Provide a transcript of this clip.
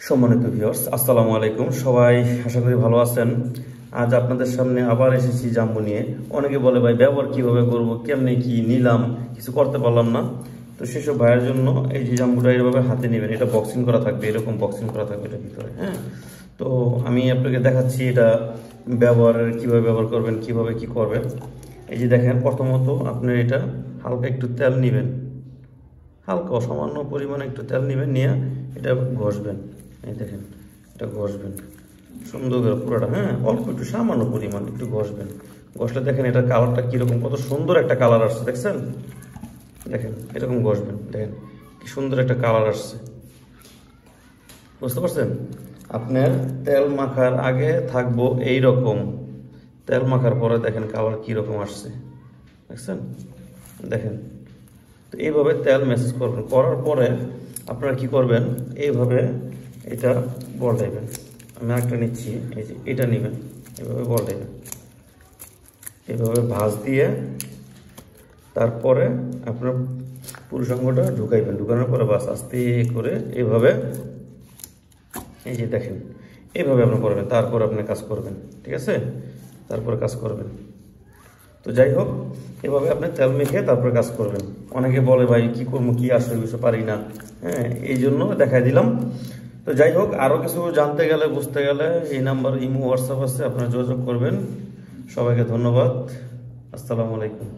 সম্মানিত ভিউয়ার্স, আসসালামু আলাইকুম। সবাই আশা করি ভালো আছেন। আজ আপনাদের সামনে আবার এসেছি জাম্বু নিয়ে। অনেকে বলে ভাই ব্যবহার কিভাবে করব, কেমনে কি নিলাম, কিছু করতে পারলাম না। তো সেসব ভাইয়ের জন্য এই যে জাম্বুটা এইভাবে হাতে নেবেন, এটা বক্সিং করা থাকবে, এরকম বক্সিং করা থাকবে এটার ভিতরে। হ্যাঁ, তো আমি আপনাকে দেখাচ্ছি এটা কিভাবে ব্যবহার করবেন, কিভাবে কি করবেন। এই যে দেখেন, প্রথমত আপনার এটা হালকা একটু তেল নেবেন, হালকা অসামান্য পরিমাণে একটু তেল নেবেন, নিয়ে এটা ঘষবেন। এই দেখেন, এটা ঘষবেন সুন্দর করে পুরোটা। হ্যাঁ, অল্প একটু সামান্য পরিমাণ একটু ঘষবেন। ঘষলে দেখেন এটা কালারটা কীরকম, কত সুন্দর একটা কালার আসছে, দেখছেন? দেখেন এরকম ঘষবেন, দেখেন কি সুন্দর একটা কালার আসছে, বুঝতে পারছেন? আপনার তেল মাখার আগে থাকবো এই রকম, তেল মাখার পরে দেখেন কালার কীরকম আসছে, দেখছেন? দেখেন, তো এইভাবে তেল ম্যাসেজ করবেন। করার পরে আপনারা কি করবেন, এইভাবে এটা বলটাইবেন। আমি একটা নিচ্ছি, এই যে এটা নেবেন, এইভাবে বলটাইবেন, এইভাবে ভাঁজ দিয়ে তারপরে আপনার পুরুষ অঙ্গটা ঢুকাইবেন। ঢুকানোর পরে বাস আস্তে করে এইভাবে, এই যে দেখেন এইভাবে আপনি করবেন, তারপর আপনি কাজ করবেন, ঠিক আছে? তারপরে কাজ করবেন। তো যাই হোক, এভাবে আপনি তেল মেখে তারপরে কাজ করবেন। অনেকে বলে ভাই কি করবো, কি আসলে কিছু পারি না। হ্যাঁ, এই জন্য দেখাই দিলাম। তো যাই হোক, আরও কিছু জানতে গেলে, বুঝতে গেলে এই নাম্বার ইমো হোয়াটসঅ্যাপ আছে, আপনারা যোগাযোগ করবেন। সবাইকে ধন্যবাদ। আসসালামু আলাইকুম।